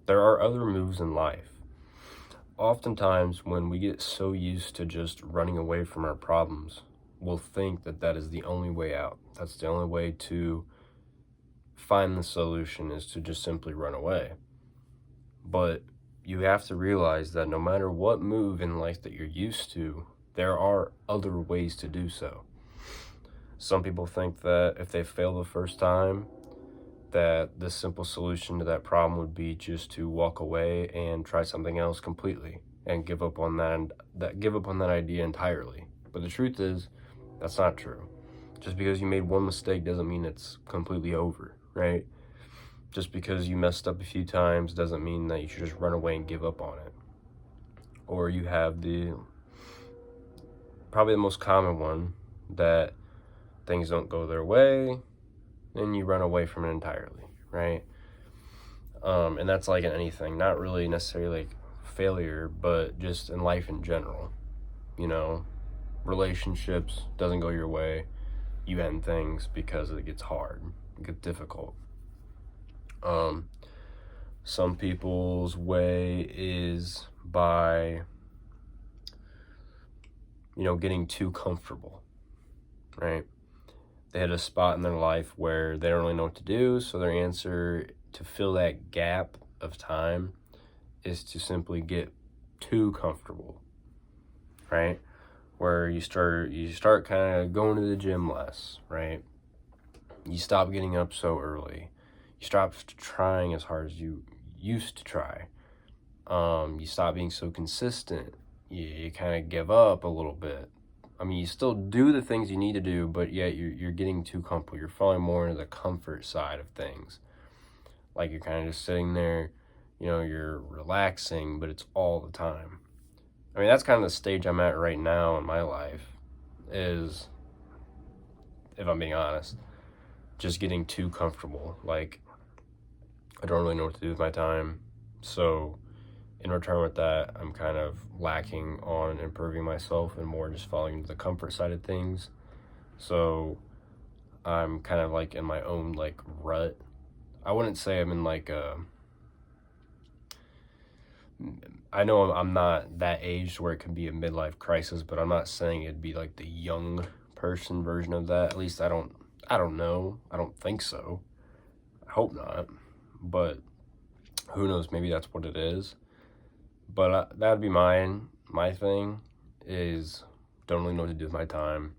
There are other moves in life. Oftentimes, when we get so used to just running away from our problems, we'll think that that is the only way out. That's the only way to find the solution, is to just simply run away. But you have to realize that no matter what move in life that you're used to, there are other ways to do so. Some people think that if they fail the first time, that the simple solution to that problem would be just to walk away and try something else completely and give up on that idea entirely. But the truth is, that's not true. Just because you made one mistake doesn't mean it's completely over, right? Just because you messed up a few times doesn't mean that you should just run away and give up on it. Or you have the probably the most common one, that things don't go their way, and you run away from it entirely, right? And that's like in anything, not really necessarily like failure, but just in life in general. You know, relationships doesn't go your way, you end things because it gets hard, it gets difficult. Um, some people's way is by, getting too comfortable, right? They hit a spot in their life where they don't really know what to do, so their answer to fill that gap of time is to simply get too comfortable, right? Where you start kind of going to the gym less, right? You stop getting up so early. You stop trying as hard as you used to try. You stop being so consistent. You kind of give up a little bit. I mean, you still do the things you need to do, but yet you're getting too comfortable. You're falling more into the comfort side of things. Like you're kind of just sitting there, you're relaxing, but it's all the time. I mean, that's kind of the stage I'm at right now in my life, is, if I'm being honest, just getting too comfortable. Like, I don't really know what to do with my time. So, in return with that, I'm kind of lacking on improving myself and more just falling into the comfort side of things. So, I'm kind of like in my own like rut. I wouldn't say I'm in like a. I know I'm not that age where it can be a midlife crisis, but I'm not saying it'd be like the young person version of that. At least I don't. I don't know. I don't think so. I hope not. But who knows? Maybe that's what it is. But that'd be mine. My thing is, don't really know what to do with my time.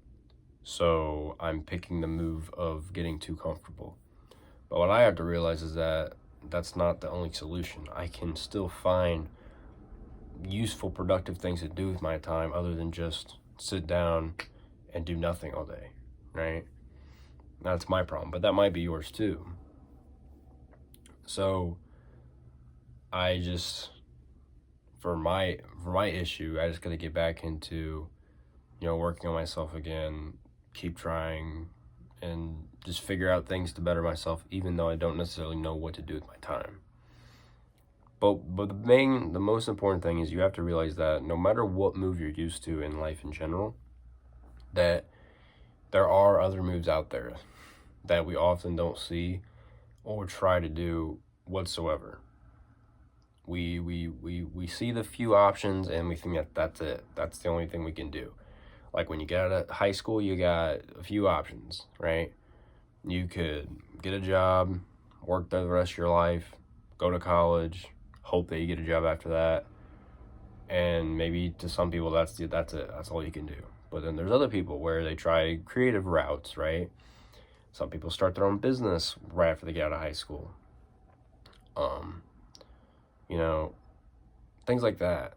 So I'm picking the move of getting too comfortable. But what I have to realize is that that's not the only solution. I can still find useful, productive things to do with my time other than just sit down and do nothing all day, right? That's my problem, but that might be yours too. So I just, for my issue, I just got to get back into, working on myself again, keep trying, and just figure out things to better myself, even though I don't necessarily know what to do with my time. But the most important thing is you have to realize that no matter what move you're used to in life in general, that there are other moves out there that we often don't see or try to do whatsoever. We see the few options and we think that that's it. That's the only thing we can do. Like when you get out of high school, you got a few options, right? You could get a job, work there the rest of your life, go to college, hope that you get a job after that, and maybe to some people that's it. That's all you can do. But then there's other people where they try creative routes, right? Some people start their own business right after they get out of high school. Um, you know, things like that.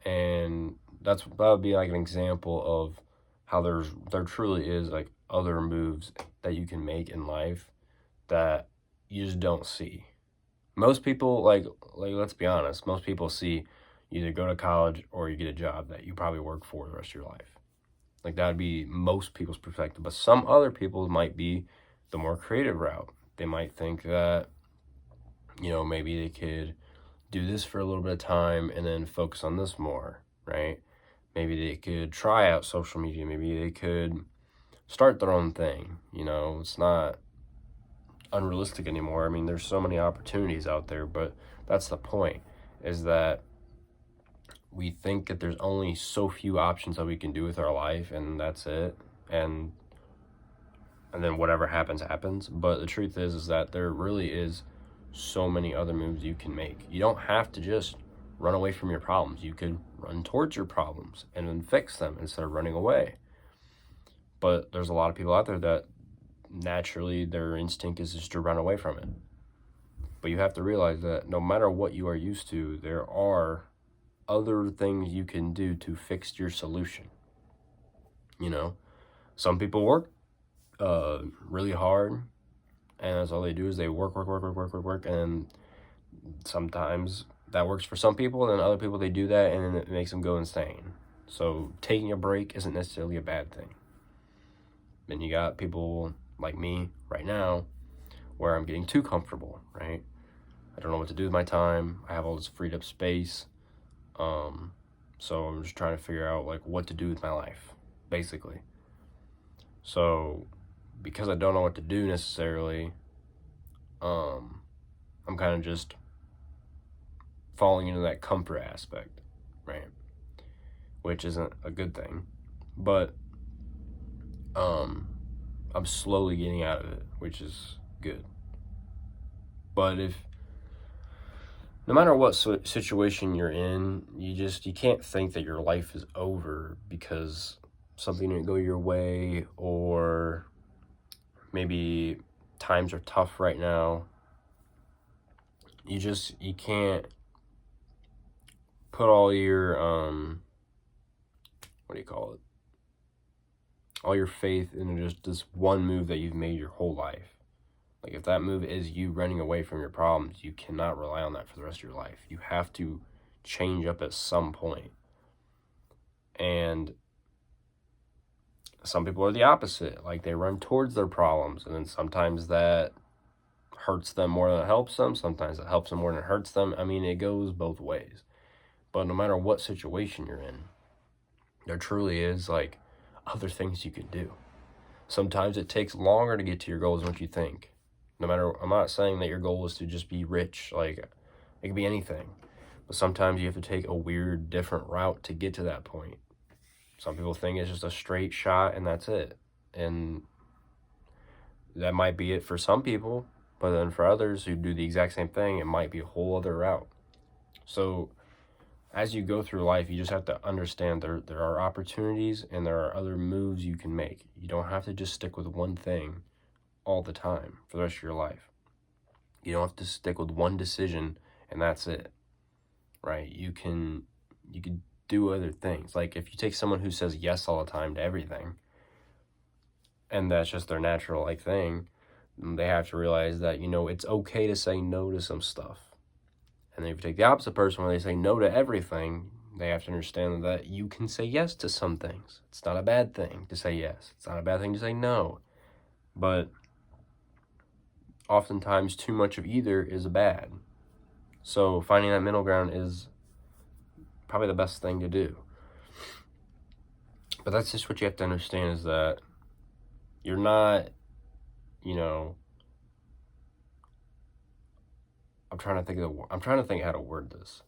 And that would be like an example of how there truly is like other moves that you can make in life that you just don't see. Most people like let's be honest, most people see you either go to college or you get a job that you probably work for the rest of your life. Like that would be most people's perspective. But some other people might be the more creative route. They might think that, maybe they could do this for a little bit of time and then focus on this more, right? Maybe they could try out social media. Maybe they could start their own thing. It's not unrealistic anymore. I mean, there's so many opportunities out there, but that's the point, is that we think that there's only so few options that we can do with our life, and that's it. And then whatever happens, happens. But the truth is that there really is so many other moves you can make. You don't have to just run away from your problems. You could run towards your problems and then fix them instead of running away. But there's a lot of people out there that naturally their instinct is just to run away from it. But you have to realize that no matter what you are used to, there are other things you can do to fix your solution. You know, some people work really hard, and that's all they do is they work, and sometimes that works for some people, and then other people, they do that and it makes them go insane. So taking a break isn't necessarily a bad thing. And you got people like me right now where I'm getting too comfortable, right? I don't know what to do with my time. I have all this freed up space. So I'm just trying to figure out like what to do with my life, basically. So because I don't know what to do necessarily, I'm kind of just falling into that comfort aspect, right? Which isn't a good thing. But I'm slowly getting out of it, which is good. But no matter what situation you're in, you can't think that your life is over because something didn't go your way, or maybe times are tough right now. You can't put all your all your faith into just this one move that you've made your whole life. Like, if that move is you running away from your problems, you cannot rely on that for the rest of your life. You have to change up at some point. And some people are the opposite. Like, they run towards their problems, and then sometimes that hurts them more than it helps them. Sometimes it helps them more than it hurts them. I mean, it goes both ways. But no matter what situation you're in, there truly is, like, other things you can do. Sometimes it takes longer to get to your goals than what you think. I'm not saying that your goal is to just be rich. Like, it could be anything. But sometimes you have to take a weird, different route to get to that point. Some people think it's just a straight shot and that's it. And that might be it for some people. But then for others who do the exact same thing, it might be a whole other route. So as you go through life, you just have to understand there are opportunities and there are other moves you can make. You don't have to just stick with one thing all the time for the rest of your life. You don't have to stick with one decision and that's it, right? You can do other things. Like, if you take someone who says yes all the time to everything, and that's just their natural like thing, they have to realize that, it's okay to say no to some stuff. And then if you take the opposite person where they say no to everything, they have to understand that you can say yes to some things. It's not a bad thing to say yes. It's not a bad thing to say no. But oftentimes too much of either is bad. So finding that middle ground is probably the best thing to do. But that's just what you have to understand, is that you're not, I'm trying to think how to word this.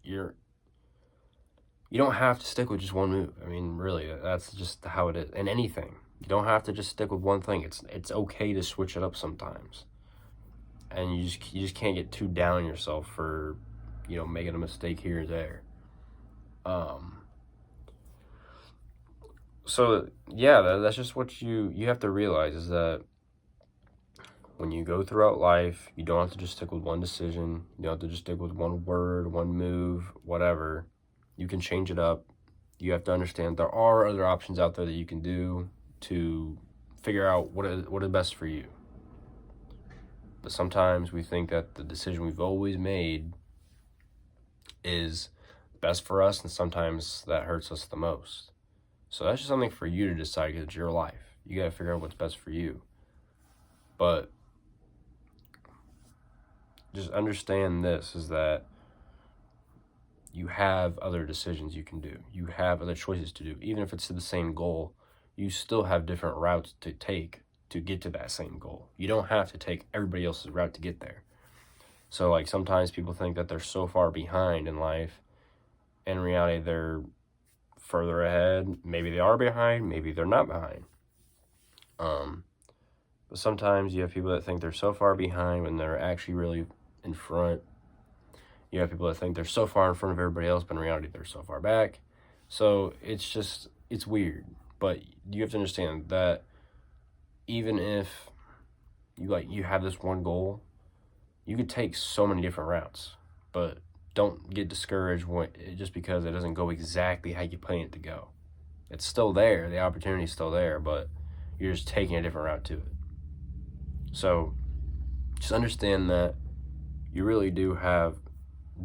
You don't have to stick with just one move. I mean, really, that's just how it is. In anything, you don't have to just stick with one thing. It's okay to switch it up sometimes. And you just can't get too down on yourself for, making a mistake here or there. So yeah, that's just what you have to realize, is that when you go throughout life, you don't have to just stick with one decision. You don't have to just stick with one word, one move, whatever. You can change it up. You have to understand there are other options out there that you can do to figure out what is best for you. But sometimes we think that the decision we've always made is best for us, and sometimes that hurts us the most. So that's just something for you to decide, because it's your life. You got to figure out what's best for you. But just understand this, is that you have other decisions you can do. You have other choices to do. Even if it's to the same goal, you still have different routes to take to get to that same goal. You don't have to take everybody else's route to get there. So like sometimes people think that they're so far behind in life. In reality, they're further ahead. Maybe they are behind, maybe they're not behind. But sometimes you have people that think they're so far behind when they're actually really in front. You have people that think they're so far in front of everybody else, but in reality they're so far back. So it's weird. But you have to understand that even if you have this one goal, you could take so many different routes. But don't get discouraged just because it doesn't go exactly how you plan it to go. It's still there, the opportunity's still there, but you're just taking a different route to it. So just understand that you really do have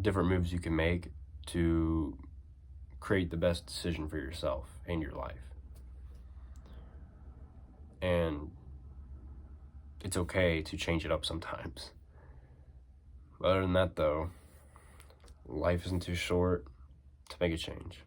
different moves you can make to create the best decision for yourself and your life. And it's okay to change it up sometimes. Other than that, though, life isn't too short to make a change.